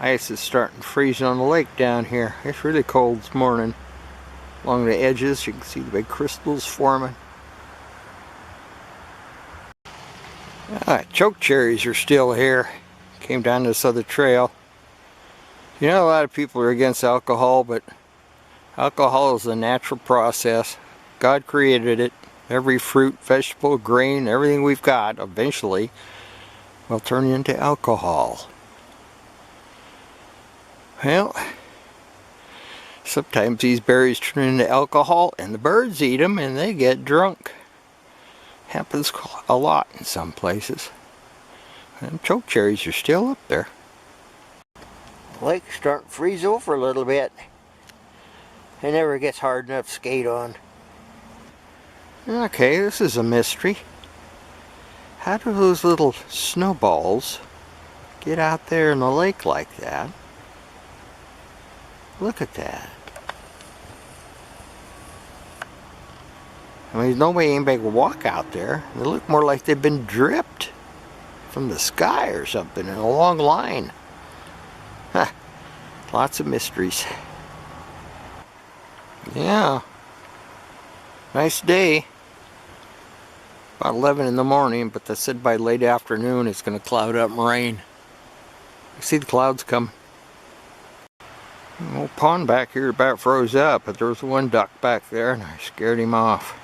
Ice is starting to freeze on the lake down here. It's really cold this morning. Along the edges, you can see the big crystals forming. Choke cherries are still here. Came down this other trail. You know, a lot of people are against alcohol, but alcohol is a natural process. God created it. Every fruit, vegetable, grain, everything we've got eventually will turn into alcohol. Well, sometimes these berries turn into alcohol and the birds eat them and they get drunk. Happens a lot in some places. And choke cherries are still up there. The lake's starting to freeze over a little bit. It never gets hard enough to skate on. Okay, this is a mystery. How do those little snowballs get out there in the lake like that? Look at that. I mean, anybody can walk out there. They look more like they've been dripped from the sky or something in a long line. Huh. Lots of mysteries. Yeah. Nice day. About 11 in the morning, but they said by late afternoon it's going to cloud up and rain. I see the clouds come. The old pond back here about froze up, but there was one duck back there and I scared him off.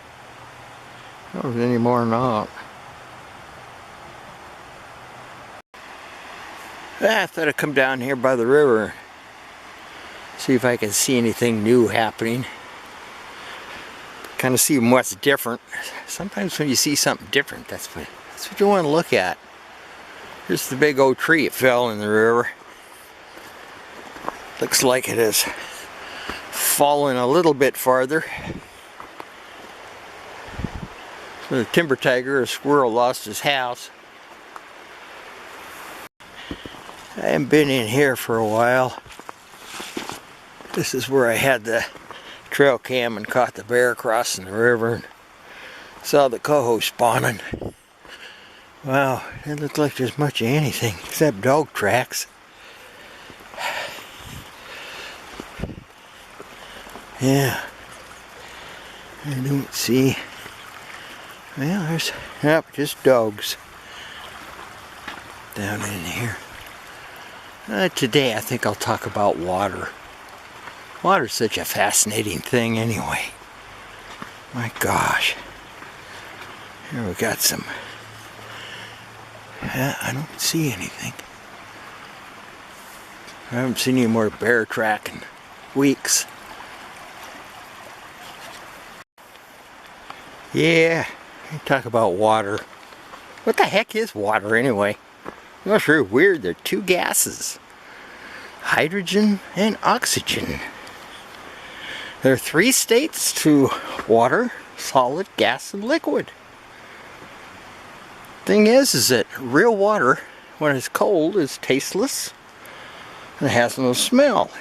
There was any more or not. I thought I'd come down here by the river, see if I can see anything new happening. Kind of see what's different. Sometimes when you see something different, that's what you want to look at. Here's the big old tree. It fell in the river. Looks like it has fallen a little bit farther. So the timber tiger, a squirrel, lost his house. I haven't been in here for a while. This is where I had the trail cam and caught the bear crossing the river and saw the coho spawning. Wow, it didn't look like there's much of anything except dog tracks. Yeah, I don't see. Well, there's just dogs down in here. Today I think I'll talk about water. Water's such a fascinating thing anyway. My gosh. Here we got some. I don't see anything. I haven't seen any more bear track in weeks. Yeah, talk about water. What the heck is water anyway? You know, it's really weird. They're two gases. Hydrogen and oxygen. There are three states to water: solid, gas, and liquid. Thing is that real water, when it's cold, is tasteless and it has no smell.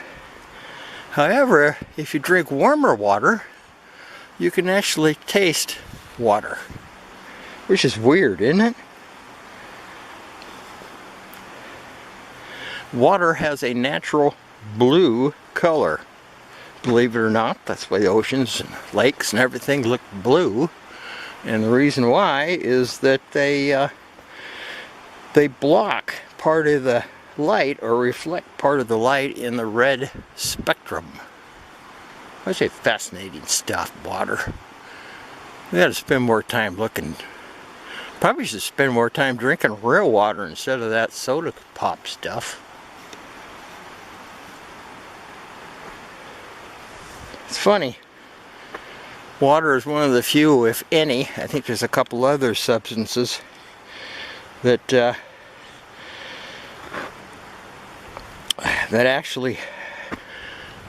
However, if you drink warmer water, you can actually taste water, which is weird, isn't it? Water has a natural blue color. Believe it or not, that's why the oceans and lakes and everything look blue. And the reason why is that they block part of the light or reflect part of the light in the red spectrum. I say fascinating stuff, water. We gotta spend more time looking. Probably should spend more time drinking real water instead of that soda pop stuff. It's funny. Water is one of the few, if any, I think there's a couple other substances that that actually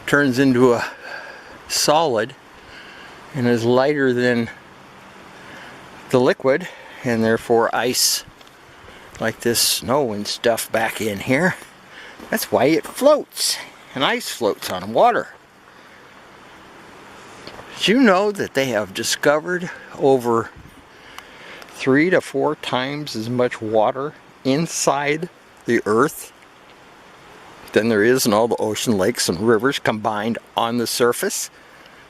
turns into a solid and is lighter than the liquid, and therefore ice, like this snow and stuff back in here. That's why it floats, and ice floats on water. Did you know that they have discovered over 3 to 4 times as much water inside the earth than there is in all the ocean lakes and rivers combined on the surface.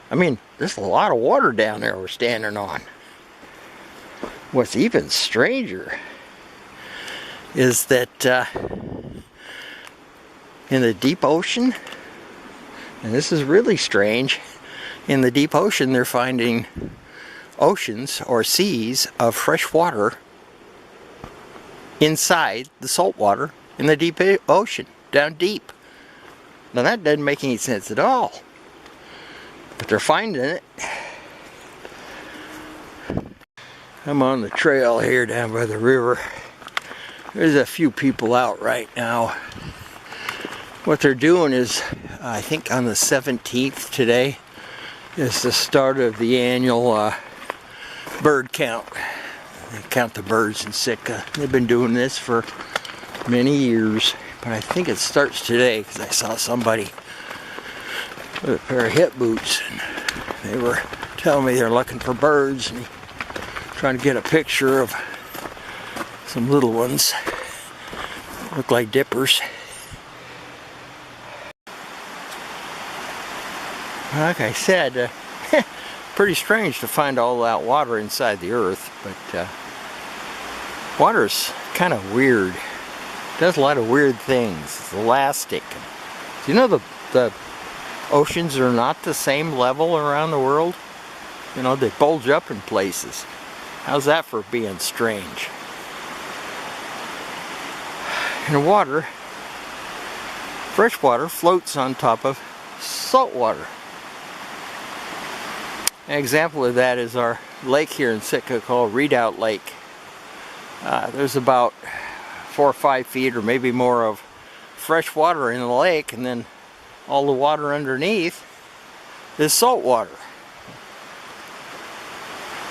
I mean, there's a lot of water down there we're standing on. What's even stranger is that in the deep ocean, and this is really strange, in the deep ocean they're finding oceans or seas of fresh water inside the salt water in the deep ocean, down deep. Now that doesn't make any sense at all, but they're finding it. I'm on the trail here down by the river. There's a few people out right now. What they're doing is, I think on the 17th today, is the start of the annual bird count. They count the birds in Sitka. They've been doing this for many years, but I think it starts today because I saw somebody with a pair of hip boots and they were telling me they're looking for birds and trying to get a picture of some little ones. Look like dippers. Like I said, pretty strange to find all that water inside the earth, but water's kind of weird. It does a lot of weird things. It's elastic. Do you know the oceans are not the same level around the world? You know, they bulge up in places. How's that for being strange? And water, fresh water, floats on top of salt water. An example of that is our lake here in Sitka called Redoubt Lake. There's about 4 or 5 feet or maybe more of fresh water in the lake, and then all the water underneath is salt water.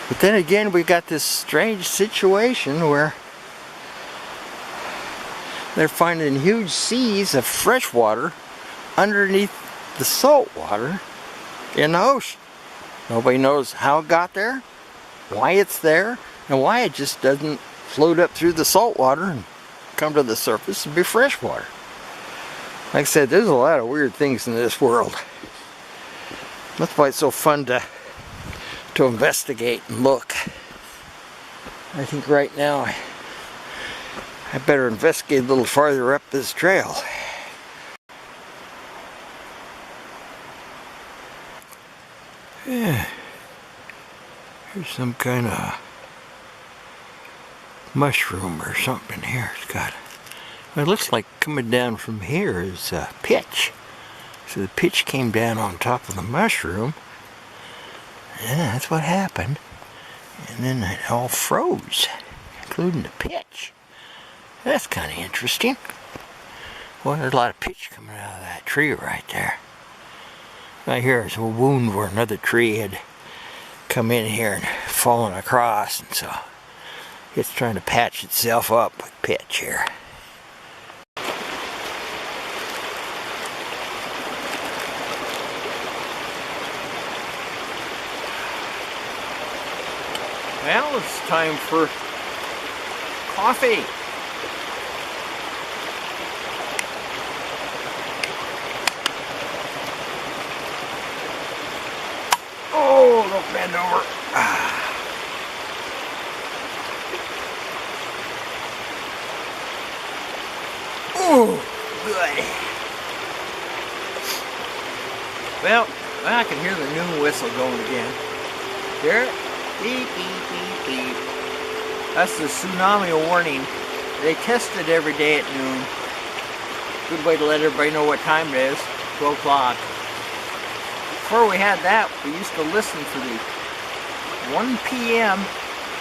But then again, we got this strange situation where they're finding huge seas of fresh water underneath the salt water in the ocean. Nobody knows how it got there, why it's there, and why it just doesn't float up through the salt water and come to the surface and be fresh water. Like I said, there's a lot of weird things in this world. That's why it's so fun to investigate and look. I think right now I better investigate a little farther up this trail. Yeah, here's some kind of mushroom or something here. It's got, well, it looks like coming down from here is pitch. So the pitch came down on top of the mushroom. Yeah, that's what happened. And then it all froze, including the pitch. That's kind of interesting. Well, there's a lot of pitch coming out of that tree right there. Right here is a wound where another tree had come in here and fallen across, and so it's trying to patch itself up with pitch here. Well, it's time for coffee. Oh, don't bend over. Oh, good. Well, I can hear the noon whistle going again. Hear it? Beep, beep, beep, beep. That's the tsunami warning. They test it every day at noon. Good way to let everybody know what time it is. 12 o'clock. Before we had that, we used to listen for the 1 p.m.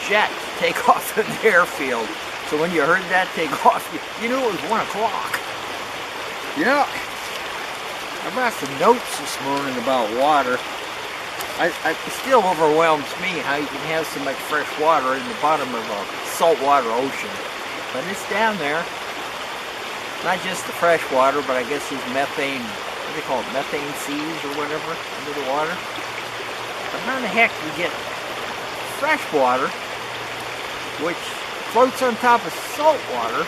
jet to take off in the airfield. So when you heard that take off, you knew it was 1 o'clock. Yeah. I brought some notes this morning about water. It still overwhelms me how you can have so much fresh water in the bottom of a saltwater ocean. But it's down there. Not just the fresh water, but I guess these methane, what do they call it, methane seas or whatever, under the water. But how in the heck do you get fresh water, which floats on top of salt water,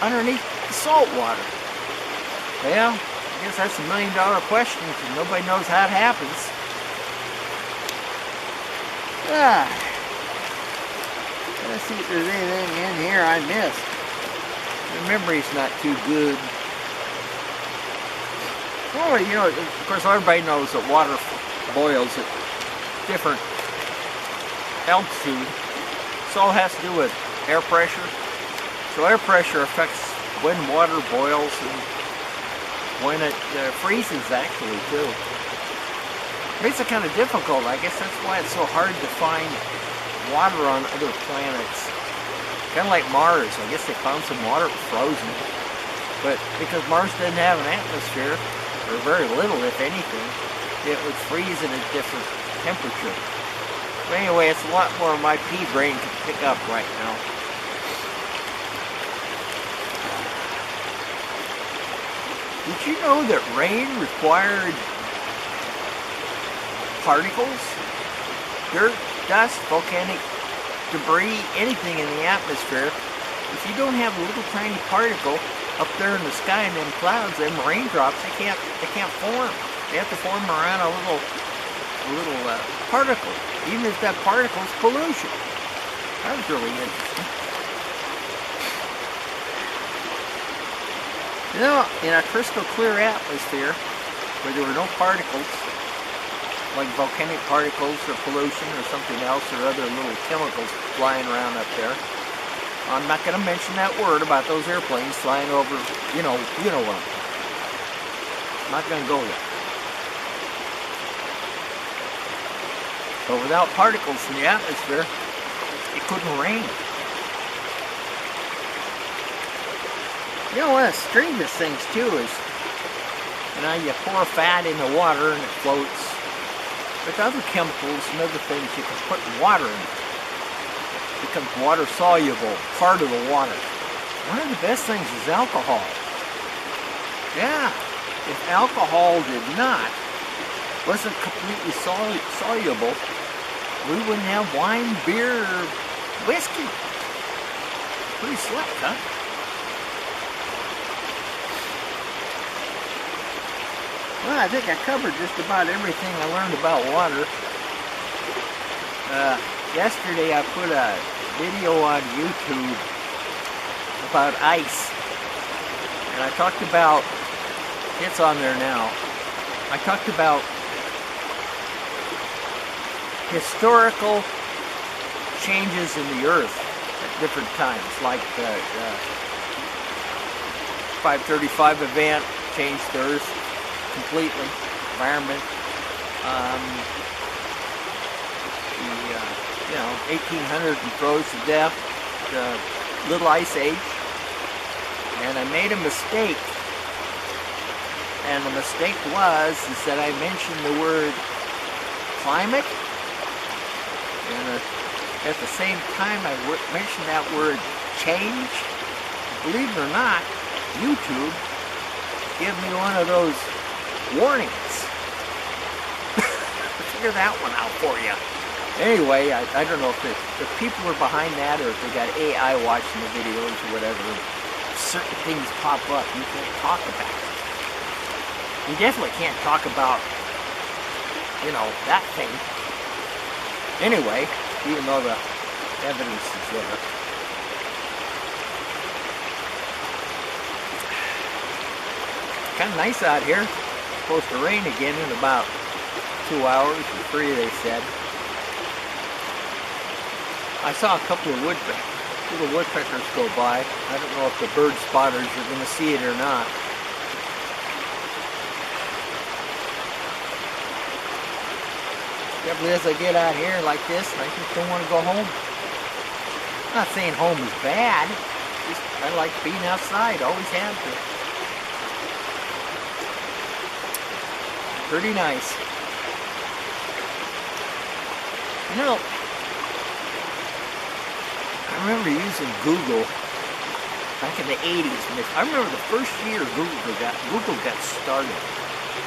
underneath the salt water? Well, I guess that's $1 million question, because nobody knows how it happens. Let's see if there's anything in here I missed. My memory's not too good. Well, you know, of course, everybody knows that water boils at different altitude. This all has to do with air pressure. So air pressure affects when water boils and when it freezes, actually, too. Makes it kind of difficult. I guess that's why it's so hard to find water on other planets. Kind of like Mars. I guess they found some water frozen. But because Mars didn't have an atmosphere, or very little, if anything, it would freeze at a different temperature. But anyway, it's a lot more my pea brain can pick up right now. Did you know that rain required particles, dirt, dust, volcanic debris, anything in the atmosphere? If you don't have a little tiny particle up there in the sky and them clouds, them raindrops, they can't form. They have to form around a little particle, even if that particle is pollution. That was really interesting. You know, in a crystal clear atmosphere where there were no particles, like volcanic particles or pollution or something else or other little chemicals flying around up there. I'm not going to mention that word about those airplanes flying over, you know what. I'm not going to go there. But without particles in the atmosphere, it couldn't rain. You know, one of the strangest things too is, you know, you pour fat in the water and it floats. There's other chemicals and other things you can put in water in it. It becomes water soluble, part of the water. One of the best things is alcohol. Yeah, if alcohol wasn't completely soluble, we wouldn't have wine, beer, or whiskey. Pretty slick, huh? Well, I think I covered just about everything I learned about water. Yesterday I put a video on YouTube about ice. And I talked about, it's on there now, I talked about historical changes in the earth at different times, like the 535 event changed the earth completely, environment. The 1800s and froze to death, the Little Ice Age, and I made a mistake. And the mistake was that I mentioned the word climate, and at the same time I mentioned that word change. Believe it or not, YouTube gave me one of those warnings. Figure that one out for you. Anyway, I don't know if people are behind that or if they got AI watching the videos or whatever. Certain things pop up you can't talk about. You definitely can't talk about, that thing. Anyway, even though the evidence is there. Kind of nice out here. It's supposed to rain again in about 2 hours or 3, they said. I saw a couple of little woodpeckers go by. I don't know if the bird spotters are going to see it or not. Definitely as I get out here like this, I just don't want to go home. I'm not saying home is bad. Just I like being outside. Always have to. Pretty nice. I remember using Google back in the 80s. I remember the first year Google got started.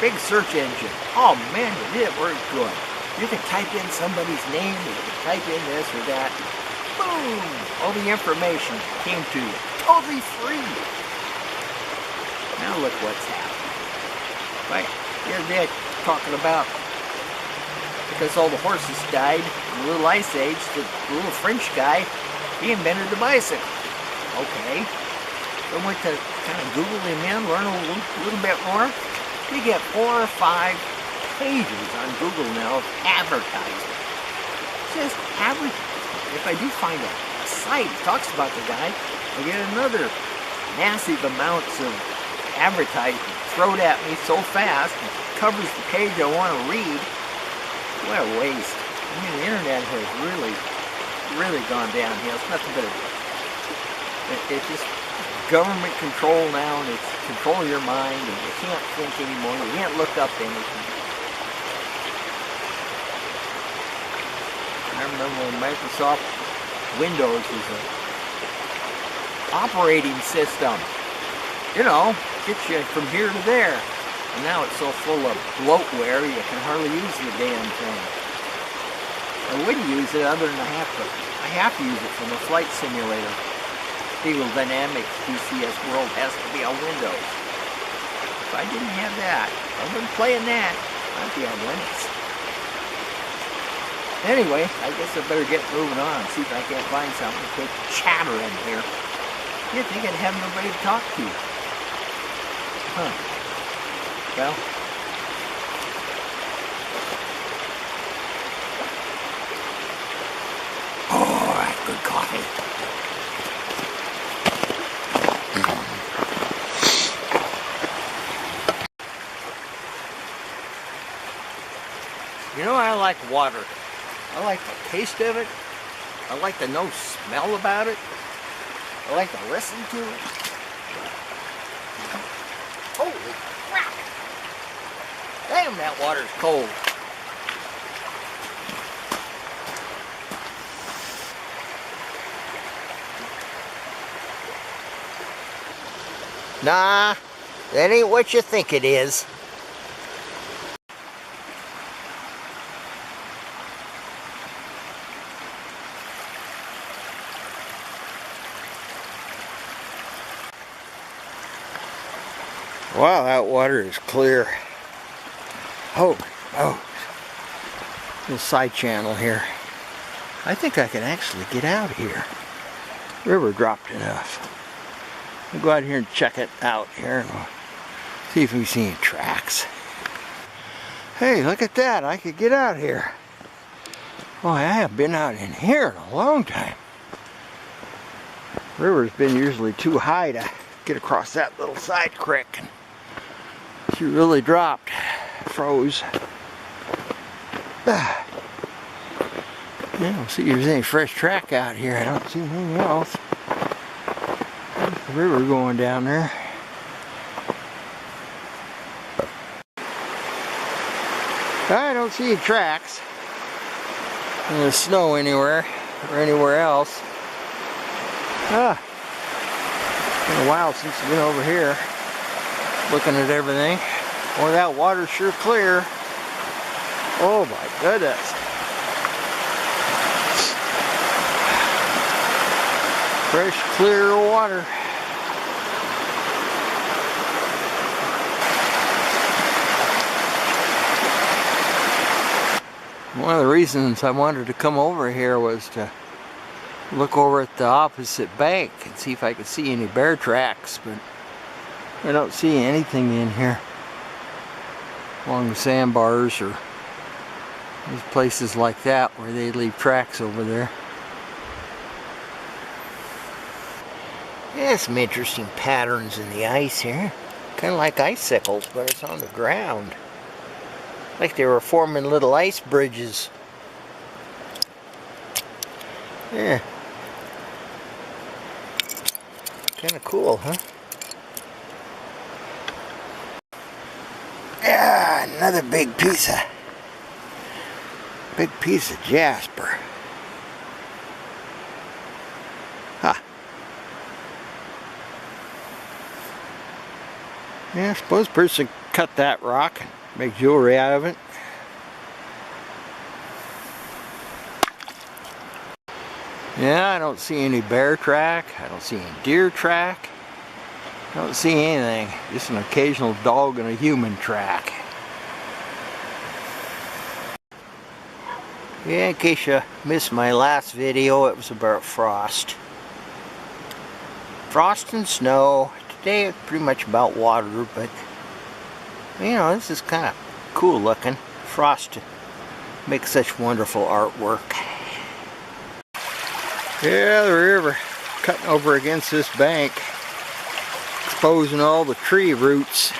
Big search engine. Oh man, did it work good. You could type in somebody's name, you could type in this or that. Boom! All the information came to you. Totally free. Now look what's happened. Right, the other day talking about because all the horses died in the little ice age, the little French guy, he invented the bicycle. Okay. So I went to kind of Google him in, learn a little bit more. You get 4 or 5 pages on Google now of advertising. Just advertising. If I do find a site that talks about the guy, I get another massive amounts of advertising thrown at me so fast, it covers the page I want to read. What a waste. I mean, the internet has really gone downhill. It's nothing but it's just government control now, and it's controlling your mind, and you can't think anymore. You can't look up anything. I remember when Microsoft Windows was an operating system. You know, gets you from here to there. And now it's so full of bloatware you can hardly use the damn thing. I wouldn't use it other than I have to use it from a flight simulator. Eagle Dynamics DCS World has to be on Windows. If I didn't have that, if I wasn't playing that, I'd be on Linux. Anyway, I guess I better get moving on and see if I can't find something to quit chattering here. You'd think I'd have nobody to talk to. Huh. Well, oh, that's good coffee. You know, I like water. I like the taste of it. I like the no smell about it. I like to listen to it. Holy crap! Damn, that water's cold. Nah, that ain't what you think it is. Wow, that water is clear. Oh, little side channel here. I think I can actually get out here. River dropped enough. We'll go out here and check it out here and we'll see if we see any tracks. Hey, look at that. I could get out here. Boy, I haven't been out in here in a long time. River's been usually too high to get across that little side creek. And she really dropped. Froze. Yeah, we'll see if there's any fresh track out here. I don't see anything else. There's the river going down there. I don't see any tracks in the snow anywhere or anywhere else. It's been a while since I've been over here looking at everything. Boy, that water's sure clear. Oh my goodness. Fresh, clear water. One of the reasons I wanted to come over here was to look over at the opposite bank and see if I could see any bear tracks, but I don't see anything in here along the sandbars or these places like that where they leave tracks over there. Yeah, some interesting patterns in the ice here. Kind of like icicles, but it's on the ground. Like they were forming little ice bridges. Yeah. Kind of cool, huh? Yeah, another big piece of jasper. Huh. Yeah, I suppose a person cut that rock and make jewelry out of it. Yeah, I don't see any bear track. I don't see any deer track. Don't see anything, just an occasional dog and a human track. Yeah, in case you missed my last video, it was about frost. Frost and snow. Today it's pretty much about water, but you know, this is kind of cool looking. Frost makes such wonderful artwork. Yeah, the river cutting over against this bank, exposing all the tree roots.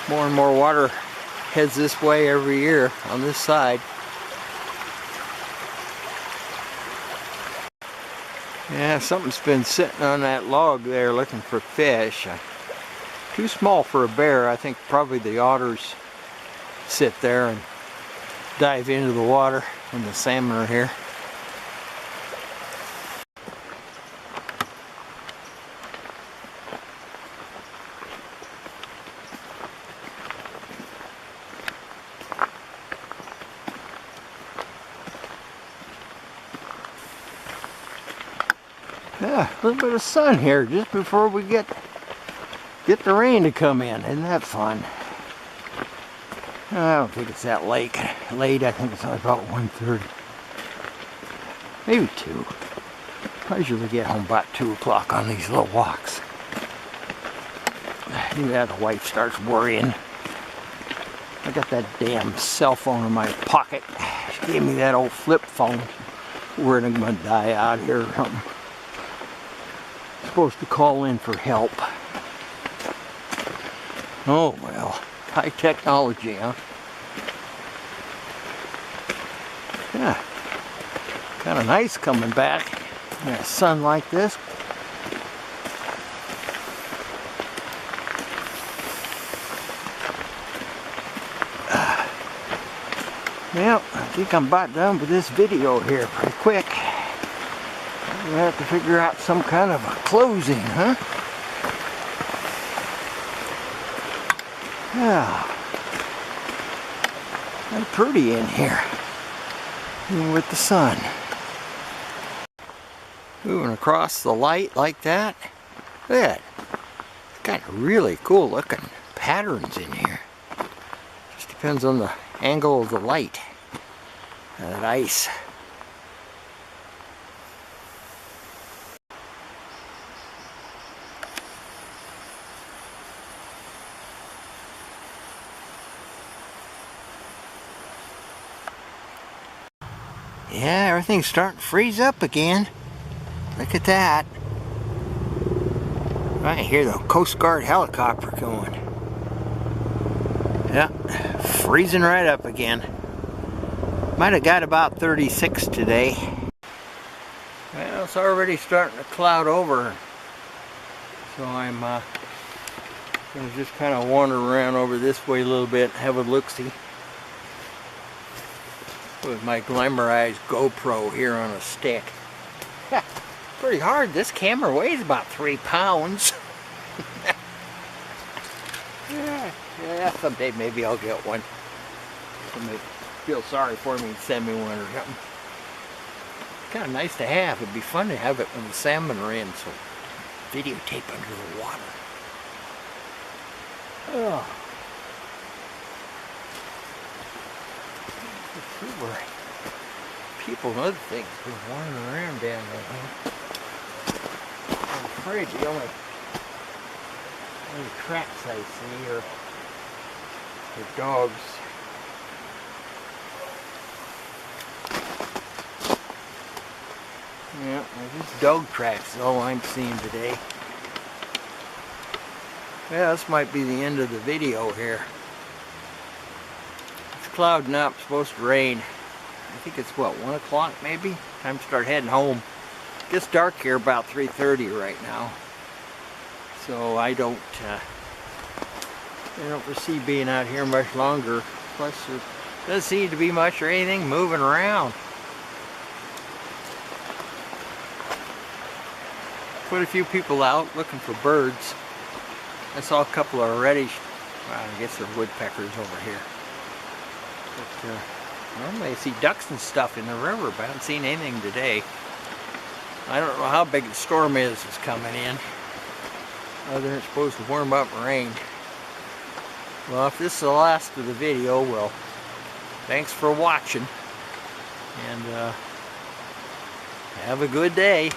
More and more water heads this way every year on this side. Yeah, something's been sitting on that log there looking for fish. Too small for a bear. I think probably the otters sit there and dive into the water when the salmon are here. Yeah, a little bit of sun here just before we get the rain to come in. Isn't that fun? I don't think it's that late. I think it's only about 1:30. Maybe 2. I usually get home about 2 o'clock on these little walks. Yeah, the wife starts worrying. I got that damn cell phone in my pocket. She gave me that old flip phone. Worried I'm gonna die out here or something. Supposed to call in for help. Oh well, high technology, huh? Yeah, kind of nice coming back in the sun like this. Well, I think I'm about done with this video here pretty quick. We have to figure out some kind of a closing, huh? Yeah. Kind of pretty in here, even with the sun. Moving across the light like that. Look at that. It's got really cool looking patterns in here. Just depends on the angle of the light. That ice. Yeah, everything's starting to freeze up again. Look at that. I can hear the Coast Guard helicopter going. Yeah, freezing right up again. Might have got about 36 today. Well, it's already starting to cloud over. So I'm going to just kind of wander around over this way a little bit, have a look-see. With my glamorized GoPro here on a stick. Yeah, pretty hard. This camera weighs about 3 pounds. yeah, someday maybe I'll get one. Somebody feel sorry for me and send me one or something. Kind of nice to have. It'd be fun to have it when the salmon are in, so videotape under the water. Oh. Let's see where people and other things have been wandering around down there. I'm afraid the only tracks I see are dogs. Yeah, these dog tracks is all I'm seeing today. Yeah, this might be the end of the video here. It's clouding up, it's supposed to rain. I think it's what, 1 o'clock maybe? Time to start heading home. It gets dark here about 3:30 right now. So I don't foresee being out here much longer. Plus there doesn't seem to be much or anything moving around. Put a few people out looking for birds. I saw a couple of reddish, well, I guess they're woodpeckers over here. But normally I see ducks and stuff in the river, but I haven't seen anything today. I don't know how big the storm is that's coming in. Other than it's supposed to warm up and rain. Well, if this is the last of the video, well, thanks for watching. And have a good day.